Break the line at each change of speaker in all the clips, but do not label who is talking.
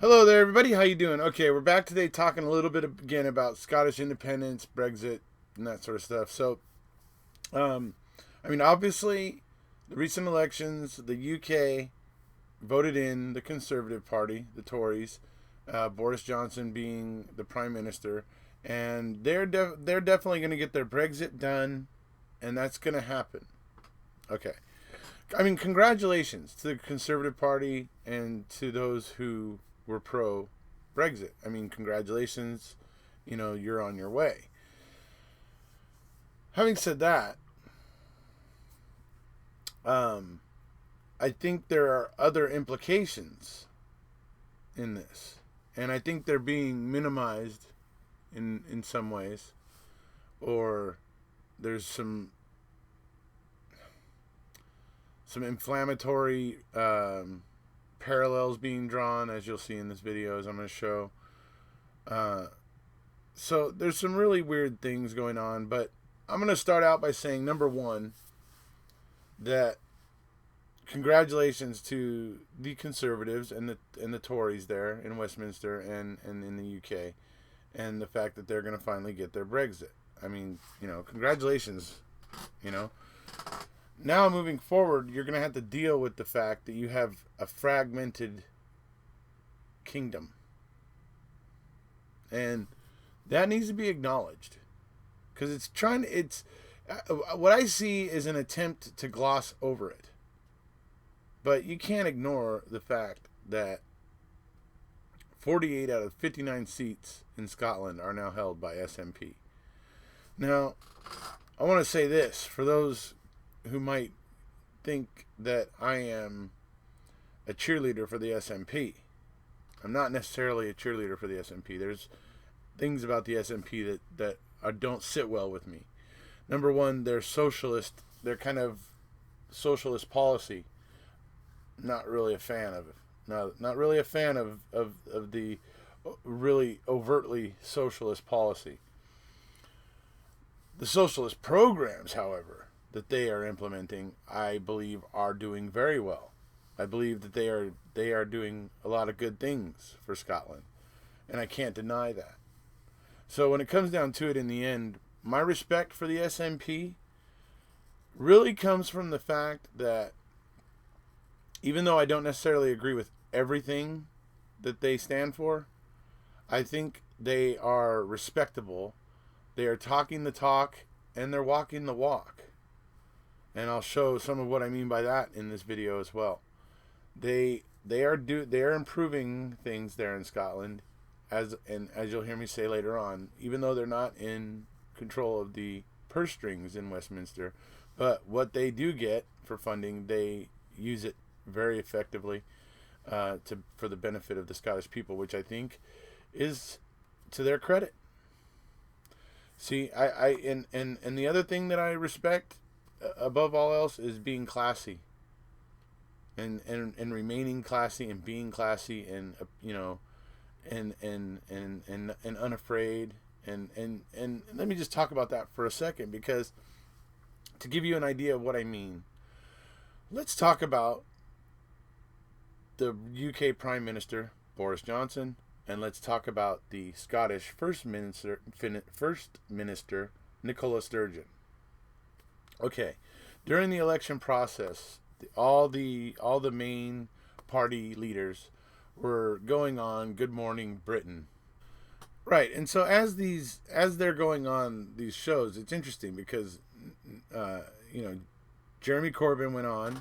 Hello there, everybody. How you doing? Okay, we're back today talking a little bit again about Scottish independence, Brexit, and that sort of stuff. Um, obviously, the recent elections, the UK voted in the Conservative Party, the Tories, Boris Johnson being the Prime Minister, and they're definitely going to get their Brexit done, and that's going to happen. Okay. Congratulations to the Conservative Party and to those who were pro Brexit. Congratulations. You're on your way. Having said that, um, I think there are other implications in this. And I think they're being minimized in some ways. Or there's some inflammatory parallels being drawn, as you'll see in this video, as I'm going to show. So there's some really weird things going on, but I'm going to start out by saying, number one, that congratulations to the Conservatives and the Tories there in Westminster and in the UK, and the fact that they're going to finally get their Brexit. Congratulations. Now moving forward, you're going to have to deal with the fact that you have a fragmented kingdom. And that needs to be acknowledged. Because what I see is an attempt to gloss over it. But you can't ignore the fact that 48 out of 59 seats in Scotland are now held by SNP. Now, I want to say this for those who might think that I am a cheerleader for the SNP. I'm not necessarily a cheerleader for the SNP. There's things about the SNP that don't sit well with me. Number one, they're socialist. They're kind of socialist policy. Not really a fan of it. Not really a fan of the really overtly socialist policy. The socialist programs, however, that they are implementing, I believe, are doing very well. I believe that they are doing a lot of good things for Scotland, and I can't deny that. So when it comes down to it in the end, my respect for the SNP really comes from the fact that even though I don't necessarily agree with everything that they stand for, I think they are respectable. They are talking the talk and they're walking the walk. And I'll show some of what I mean by that in this video as well. They are improving things there in Scotland, as you'll hear me say later on, even though they're not in control of the purse strings in Westminster. But what they do get for funding, they use it very effectively for the benefit of the Scottish people, which I think is to their credit. See, and the other thing that I respect above all else is being classy and remaining classy and being classy and and unafraid and let me just talk about that for a second, because to give you an idea of what I mean, let's talk about the UK Prime Minister Boris Johnson, and let's talk about the Scottish First Minister Nicola Sturgeon. Okay, during the election process, all the main party leaders were going on Good Morning Britain. Right, and so as they're going on these shows, it's interesting because Jeremy Corbyn went on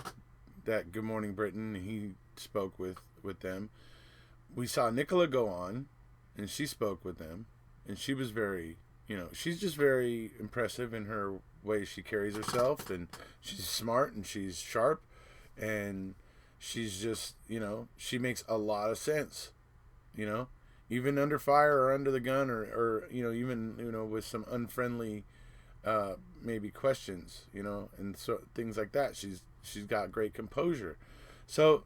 that Good Morning Britain. He spoke with them. We saw Nicola go on, and she spoke with them, and she was very, she's just very impressive in her way she carries herself, and she's smart and she's sharp, and she's just, she makes a lot of sense, even under fire or under the gun or even with some unfriendly maybe questions, and so things like that. She's got great composure. So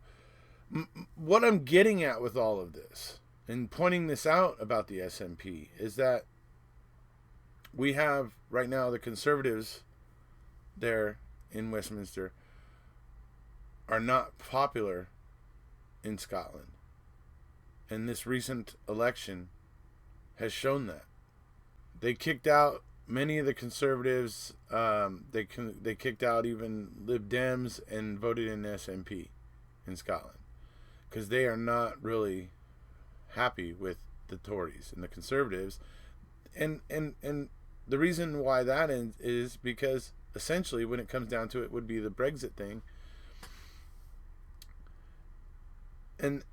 what I'm getting at with all of this and pointing this out about the SNP is that we have right now the Conservatives there in Westminster are not popular in Scotland. And this recent election has shown that. They kicked out many of the conservatives. They kicked out even Lib Dems and voted in SNP in Scotland because they are not really happy with the Tories and the conservatives. And the reason why that is because essentially, when it comes down to it, would be the Brexit thing. And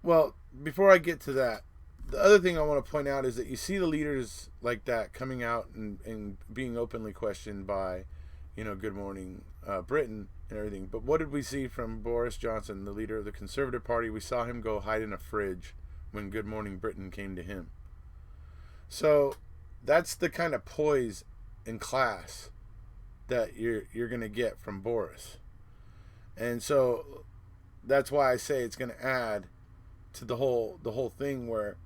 well, before I get to that, the other thing I want to point out is that you see the leaders like that coming out and being openly questioned by, Good Morning Britain and everything. But what did we see from Boris Johnson, the leader of the Conservative Party? We saw him go hide in a fridge when Good Morning Britain came to him. So that's the kind of poise and class that you're going to get from Boris. And so that's why I say it's going to add to the whole thing, where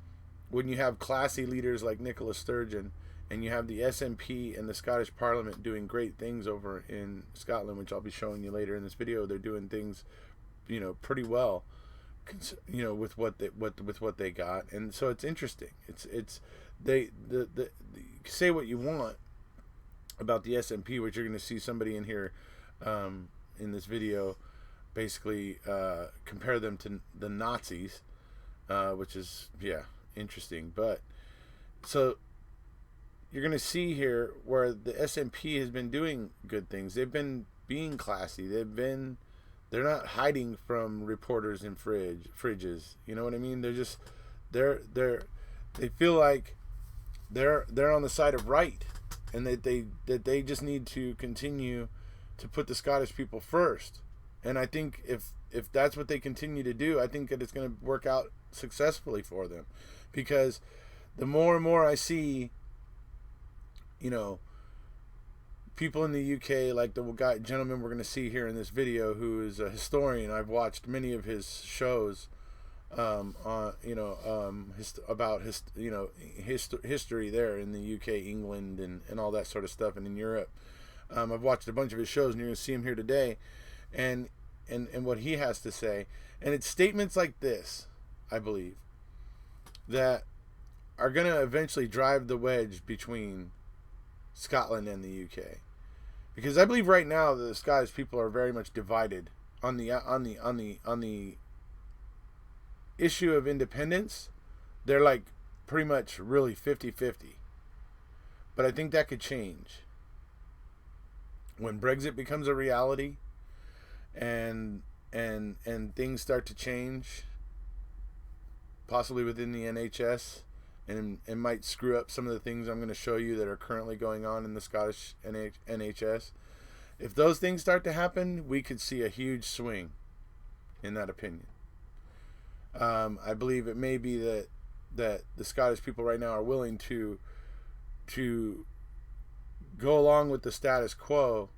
when you have classy leaders like Nicola Sturgeon, and you have the SNP and the Scottish Parliament doing great things over in Scotland, which I'll be showing you later in this video. They're doing things, pretty well, with what they got, and so it's interesting. You say what you want about the SNP, which you're going to see somebody in here in this video basically compare them to the Nazis, which is interesting. But so you're going to see here where the SNP has been doing good things. They've been being classy. They're not hiding from reporters in fridges. You know what I mean? They're just they feel like they're on the side of right, and that they just need to continue to put the Scottish people first. And I think if that's what they continue to do, I think that it's going to work out successfully for them, because the more and more I see, people in the UK, like the gentleman we're going to see here in this video, who is a historian. I've watched many of his shows about history there in the UK, England, and all that sort of stuff, and in Europe. I've watched a bunch of his shows, and you're going to see him here today, and what he has to say. And it's statements like this, I believe, that are going to eventually drive the wedge between Scotland and the UK, because I believe right now the Scottish people are very much divided on the issue of independence. They're like pretty much really 50-50, but I think that could change when Brexit becomes a reality, and things start to change, possibly within the NHS. And it might screw up some of the things I'm going to show you that are currently going on in the Scottish NHS. If those things start to happen, we could see a huge swing in that opinion. I believe it may be that the Scottish people right now are willing to go along with the status quo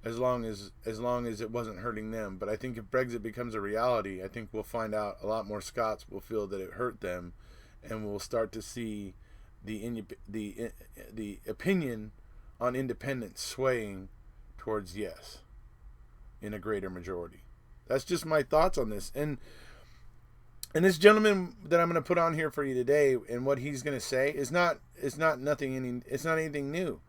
as long as it wasn't hurting them. But I think if Brexit becomes a reality, I think we'll find out a lot more Scots will feel that it hurt them, and we'll start to see the opinion on independence swaying towards yes in a greater majority. That's just my thoughts on this. And this gentleman that I'm going to put on here for you today, and what he's going to say is not anything new.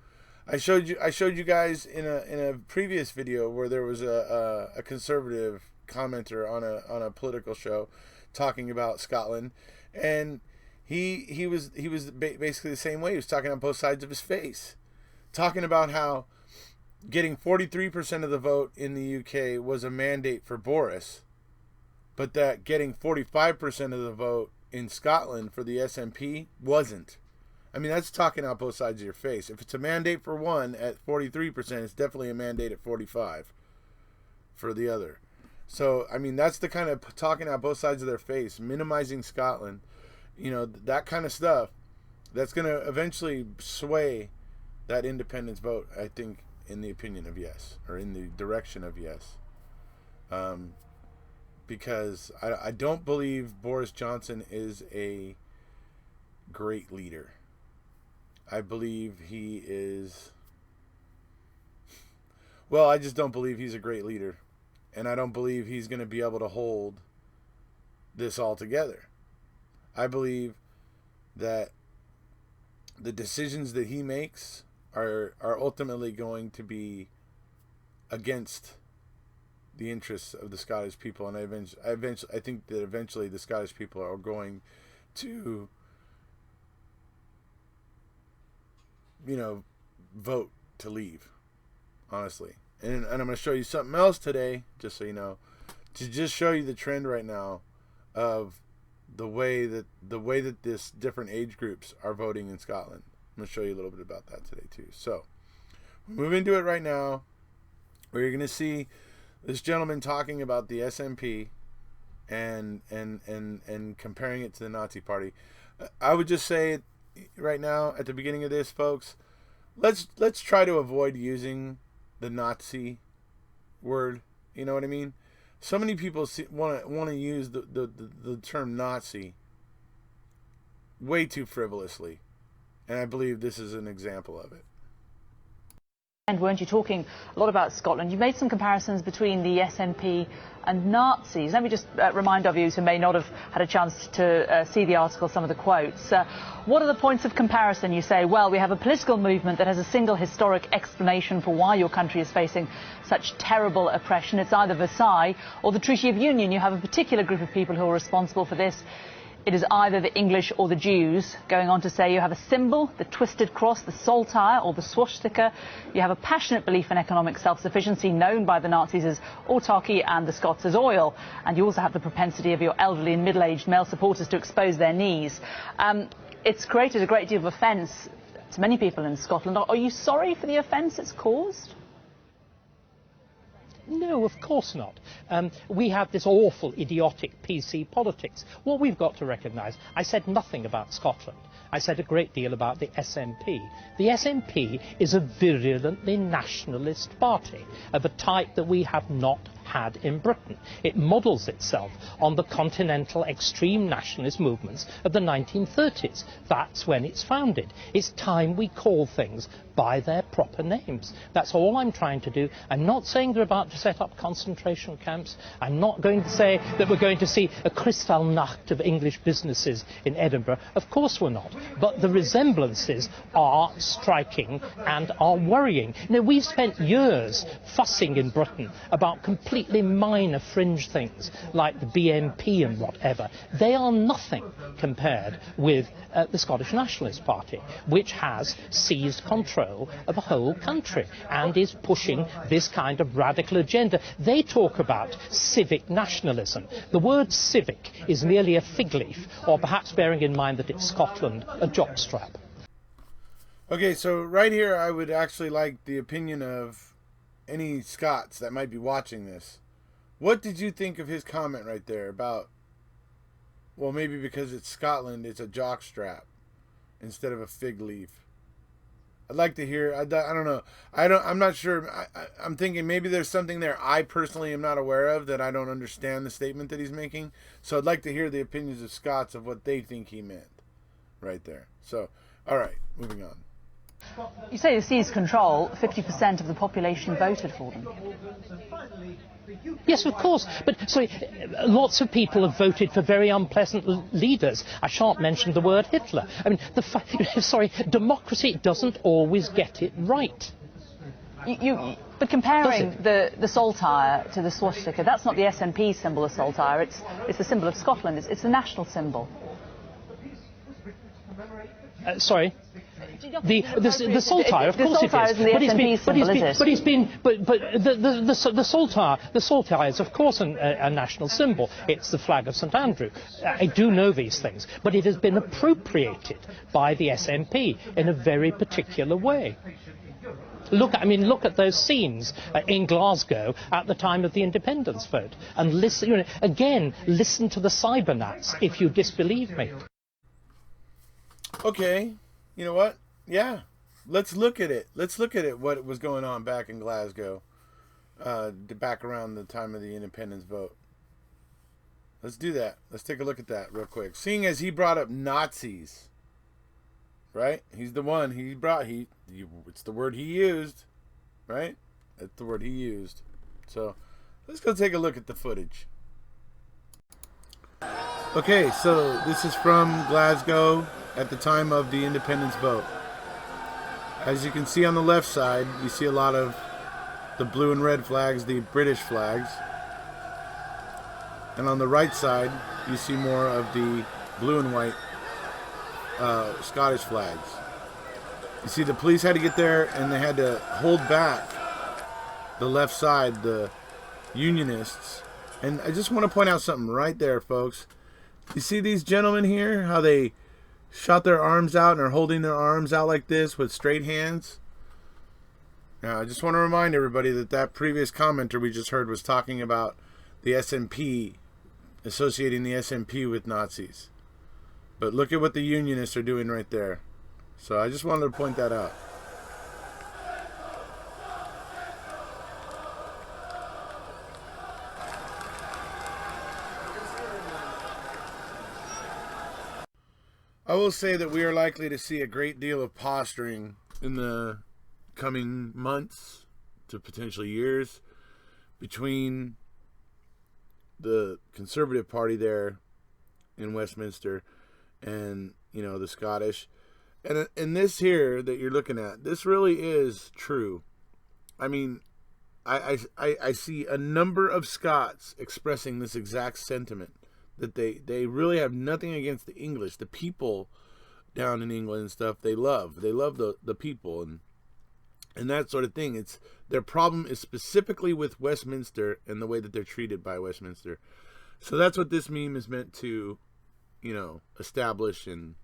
I showed you guys in a previous video where there was a conservative commenter on a political show talking about Scotland, and he was basically the same way. He was talking on both sides of his face, talking about how getting 43% of the vote in the UK was a mandate for Boris, but that getting 45% of the vote in Scotland for the SNP wasn't. I mean, that's talking out both sides of your face. If it's a mandate for one at 43%, it's definitely a mandate at 45% for the other. So, I mean, that's the kind of talking out both sides of their face, minimizing Scotland, that kind of stuff. That's going to eventually sway that independence vote, I think, in the opinion of yes, or in the direction of yes. Because I don't believe Boris Johnson is a great leader. I believe he is... Well, I just don't believe he's a great leader. And I don't believe he's going to be able to hold this altogether. I believe that the decisions that he makes are ultimately going to be against the interests of the Scottish people, and I think that eventually the Scottish people are going to, vote to leave, honestly. And I'm going to show you something else today, just so you know, to just show you the trend right now of the way that this different age groups are voting in Scotland. I'm going to show you a little bit about that today too. So we'll move into it right now, where you're going to see this gentleman talking about the SNP and comparing it to the Nazi Party. I would just say right now at the beginning of this, folks, let's try to avoid using the Nazi word. You know what I mean? So many people want to use the term Nazi way too frivolously, and I believe this is an example of it.
And weren't you talking a lot about Scotland? You made some comparisons between the SNP and Nazis. Let me just remind our viewers who may not have had a chance to see the article, some of the quotes. What are the points of comparison? You say, well, we have a political movement that has a single historic explanation for why your country is facing such terrible oppression. It's either Versailles or the Treaty of Union. You have a particular group of people who are responsible for this. It is either the English or the Jews. Going on to say you have a symbol, the twisted cross, the saltire or the swastika. You have a passionate belief in economic self-sufficiency, known by the Nazis as autarky and the Scots as oil. And you also have the propensity of your elderly and middle-aged male supporters to expose their knees. It's created a great deal of offence to many people in Scotland. Are you sorry for the offence it's caused?
No, of course not. We have this awful, idiotic PC politics. What we've got to recognise, I said nothing about Scotland. I said a great deal about the SNP. The SNP is a virulently nationalist party of a type that we have not had in Britain. It models itself on the continental extreme nationalist movements of the 1930s. That's when it's founded. It's time we call things by their proper names. That's all I'm trying to do. I'm not saying they're about to set up concentration camps. I'm not going to say that we're going to see a Kristallnacht of English businesses in Edinburgh. Of course we're not. But the resemblances are striking and are worrying. We've spent years fussing in Britain about completely minor fringe things like the BNP and whatever. They are nothing compared with the Scottish Nationalist Party, which has seized control of the whole country and is pushing this kind of radical agenda. They talk about civic nationalism. The word civic is merely a fig leaf, or perhaps bearing in mind that it's Scotland, a jockstrap.
Okay, so right here I would actually like the opinion of any Scots that might be watching this. What did you think of his comment right there about, well, maybe because it's Scotland, it's a jockstrap instead of a fig leaf? I'd like to hear. I don't know. I'm not sure. I'm thinking maybe there's something there I personally am not aware of, that I don't understand the statement that he's making. So I'd like to hear the opinions of Scots of what they think he meant right there. So, all right, moving on.
You say they seized control. 50% of the population voted for them.
Yes, of course. But, sorry, lots of people have voted for very unpleasant leaders. I shan't mention the word Hitler. I mean, democracy doesn't always get it right.
But comparing the saltire to the swastika, that's not the SNP symbol, the saltire. It's the symbol of Scotland. It's the national symbol.
Sorry. The saltire, of course it is. The saltire is, of course, a national symbol. It's the flag of St Andrew. I do know these things, but it has been appropriated by the SNP in a very particular way. Look at those scenes in Glasgow at the time of the independence vote, and listen. Listen to the cybernats if you disbelieve me.
Okay, you know what? Yeah, let's look at it. Let's look at it. What was going on back in Glasgow, back around the time of the independence vote. Let's do that. Let's take a look at that real quick. Seeing as he brought up Nazis, right? He's the one. It's the word he used, right? That's the word he used. So let's go take a look at the footage. Okay, so this is from Glasgow at the time of the independence vote. As you can see on the left side, you see a lot of the blue and red flags, the British flags. And on the right side, you see more of the blue and white Scottish flags. You see the police had to get there and they had to hold back the left side, the Unionists. And I just want to point out something right there, folks. You see these gentlemen here, how they shot their arms out and are holding their arms out like this with straight hands? Now, I just want to remind everybody that that previous commenter we just heard was talking about the SNP, associating the SNP with Nazis. But look at what the Unionists are doing right there. So I just wanted to point that out. I will say that we are likely to see a great deal of posturing in the coming months to potentially years between the Conservative Party there in Westminster and, you know, the Scottish. And in this here that you're looking at, this really is true. I mean, I see a number of Scots expressing this exact sentiment, that they really have nothing against the English. The people down in England and stuff, they love the people and that sort of thing. It's their problem is specifically with Westminster and the way that they're treated by Westminster. So that's what this meme is meant to, you know, establish and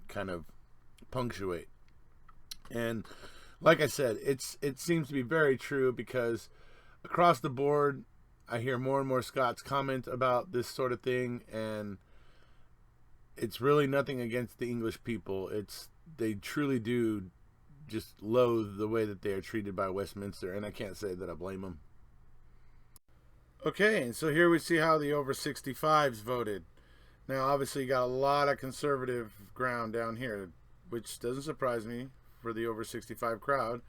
kind of punctuate. And like I said, it seems to be very true, because across the board I hear more and more Scots comment about this sort of thing, and it's really nothing against the English people. They truly do just loathe the way that they are treated by Westminster, and I can't say that I blame them. Okay, and so here we see how the over 65s voted. Now, obviously, you got a lot of conservative ground down here, which doesn't surprise me for the over 65 crowd.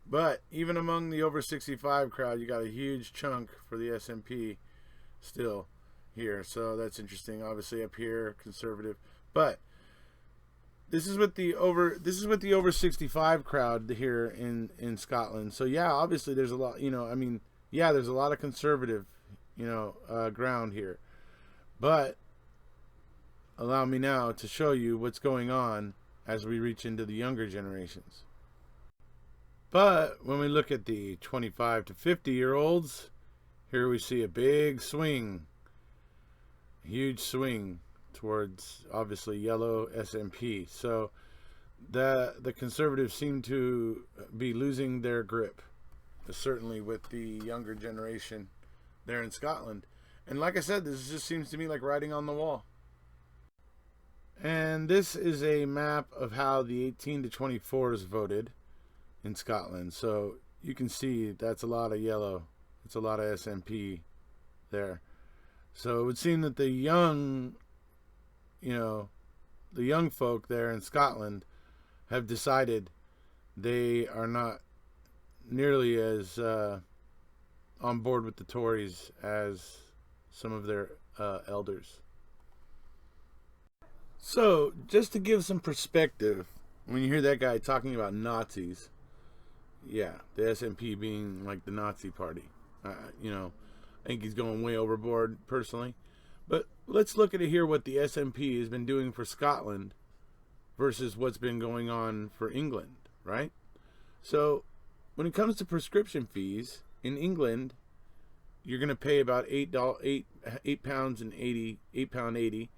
But even among the over 65 crowd, you got a huge chunk for the SNP still here. So that's interesting. Obviously up here, conservative. But this is with the over 65 crowd here in Scotland. So yeah, obviously there's a lot, you know, I mean, yeah, there's a lot of conservative, you know, ground here. But allow me now to show you what's going on as we reach into the younger generations. But when we look at the 25 to 50-year-olds, here we see a big swing, a huge swing towards obviously yellow SNP. So the conservatives seem to be losing their grip, certainly with the younger generation there in Scotland. And like I said, this just seems to me like writing on the wall. And this is a map of how the 18 to 24s voted in Scotland. So you can see that's a lot of yellow. It's a lot of SNP there. So it would seem that the young, you know, the young folk there in Scotland have decided they are not nearly as on board with the Tories as some of their elders. So just to give some perspective, when you hear that guy talking about Nazis, yeah, the SNP being like the Nazi party, you know, I think he's going way overboard personally. But let's look at it here, what the SNP has been doing for Scotland versus what's been going on for England, right? So when it comes to prescription fees in England, you're going to pay about £8.80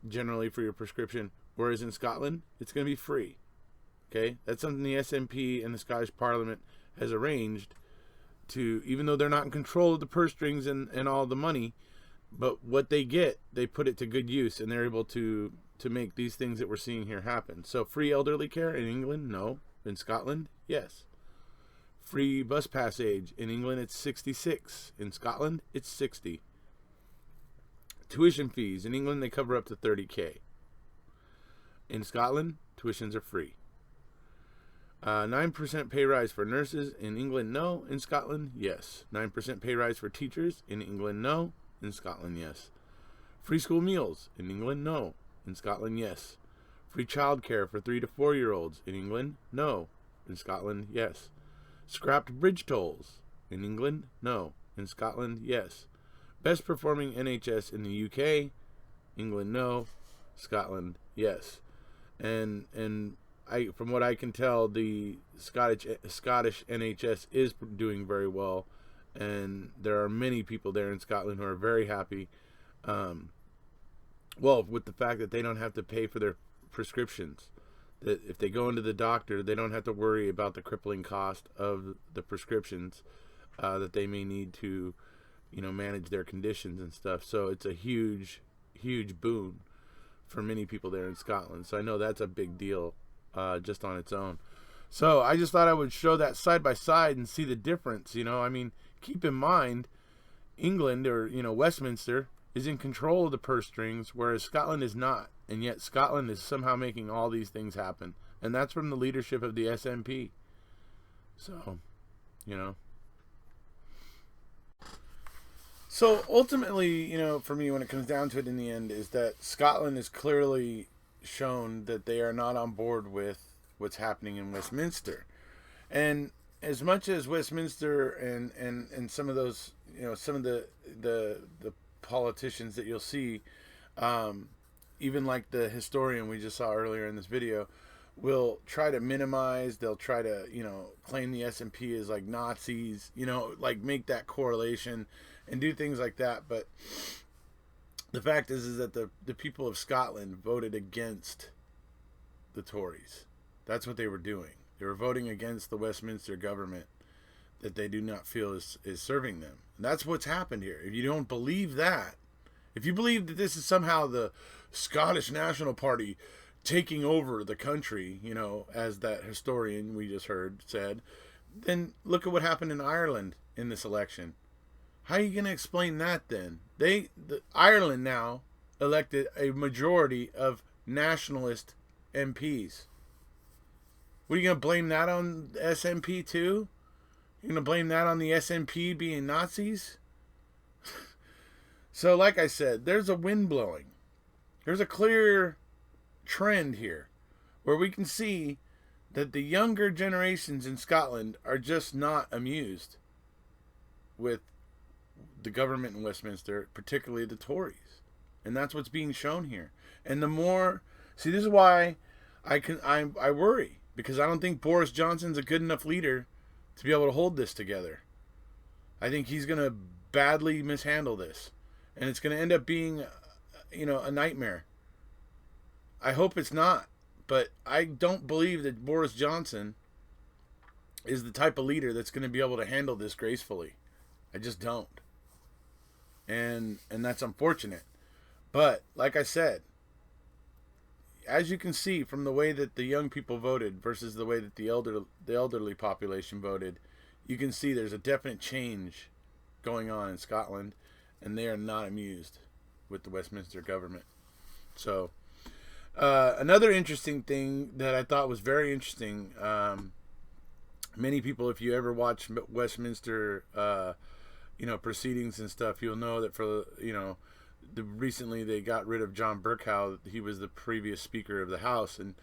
generally for your prescription, whereas in Scotland it's going to be free. Okay, that's something the SNP and the Scottish Parliament has arranged to, even though they're not in control of the purse strings and all the money, but what they get, they put it to good use, and they're able to make these things that we're seeing here happen. So free elderly care in England? No. In Scotland? Yes. Free bus pass age. In England, it's 66. In Scotland, it's 60. Tuition fees. In England, they cover up to 30K. In Scotland, tuitions are free. 9% pay rise for nurses. In England, no. In Scotland, yes. 9% pay rise for teachers. In England, no. In Scotland, yes. Free school meals. In England, no. In Scotland, yes. Free childcare for 3 to 4-year-olds. In England, no. In Scotland, yes. Scrapped bridge tolls. In England, no. In Scotland, yes. Best performing NHS in the UK. England, no. Scotland, yes. And from what I can tell, the Scottish NHS is doing very well, and there are many people there in Scotland who are very happy. With the fact that they don't have to pay for their prescriptions. That if they go into the doctor, they don't have to worry about the crippling cost of the prescriptions that they may need to, manage their conditions and stuff. So it's a huge, huge boon for many people there in Scotland. So I know that's a big deal just on its own. So I just thought I would show that side by side and see the difference. Keep in mind, England or Westminster is in control of the purse strings, whereas Scotland is not. And yet Scotland is somehow making all these things happen. And that's from the leadership of the SNP. So, So ultimately, for me, when it comes down to it in the end, is that Scotland has clearly shown that they are not on board with what's happening in Westminster. And as much as Westminster and some of those, some of the politicians that you'll see, even like the historian we just saw earlier in this video, will try to minimize, they'll try to, claim the SNP as like Nazis, like make that correlation and do things like that. But the fact is that the people of Scotland voted against the Tories. That's what they were doing. They were voting against the Westminster government that they do not feel is serving them. And that's what's happened here. If you don't believe that, if you believe that this is somehow the Scottish National Party taking over the country, as that historian we just heard said, then look at what happened in Ireland in this election. How are you going to explain that then? Ireland now elected a majority of nationalist MPs. What, are you going to blame that on the SNP too? You're going to blame that on the SNP being Nazis? So like I said, there's a wind blowing. There's a clear trend here where we can see that the younger generations in Scotland are just not amused with the government in Westminster, particularly the Tories. And that's what's being shown here. And the more, see, this is why I worry, because I don't think Boris Johnson's a good enough leader to be able to hold this together. I think he's going to badly mishandle this, and it's going to end up being, a nightmare. I hope it's not, but I don't believe that Boris Johnson is the type of leader that's going to be able to handle this gracefully. I just don't. And that's unfortunate. But like I said, as you can see from the way that the young people voted versus the way that the elderly population voted, you can see there's a definite change going on in Scotland, and they are not amused with the Westminster government. So another interesting thing that I thought was very interesting, many people, if you ever watch Westminster proceedings and stuff, you'll know that for recently they got rid of John Bercow. He was the previous Speaker of the House, and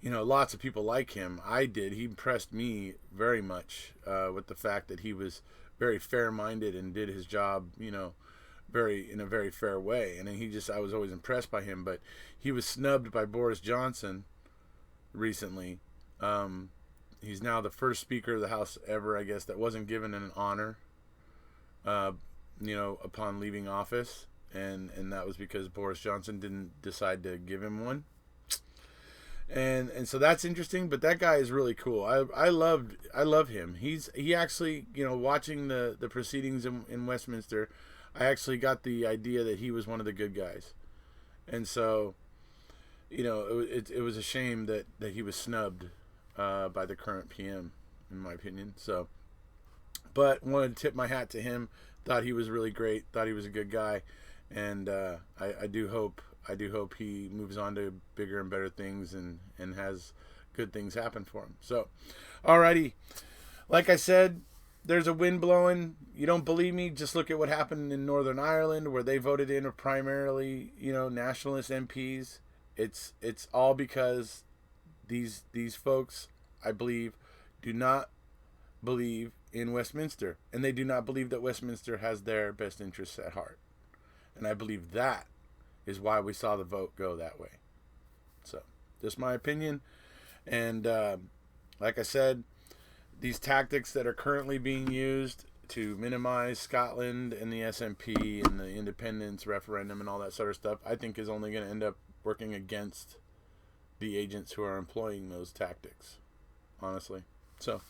lots of people like him. I did. He impressed me very much with the fact that he was very fair-minded and did his job, in a very fair way. And I was always impressed by him. But he was snubbed by Boris Johnson recently. He's now the first Speaker of the House ever, I guess, that wasn't given an honor, upon leaving office. And that was because Boris Johnson didn't decide to give him one. And so that's interesting, but that guy is really cool. I love him. He actually, watching the proceedings in Westminster, I actually got the idea that he was one of the good guys. And so, it was a shame that he was snubbed by the current PM, in my opinion. So, but wanted to tip my hat to him. Thought he was really great. Thought he was a good guy. And I do hope he moves on to bigger and better things and has good things happen for him. So, alrighty, like I said, there's a wind blowing. You don't believe me? Just look at what happened in Northern Ireland, where they voted in primarily, nationalist MPs. It's all because these folks, I believe, do not believe in Westminster, and they do not believe that Westminster has their best interests at heart. And I believe that is why we saw the vote go that way. So, just my opinion. And like I said, these tactics that are currently being used to minimize Scotland and the SNP and the independence referendum and all that sort of stuff, I think is only going to end up working against the agents who are employing those tactics, honestly. So,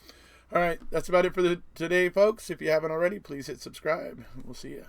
all right, that's about it for today, folks. If you haven't already, please hit subscribe. We'll see you.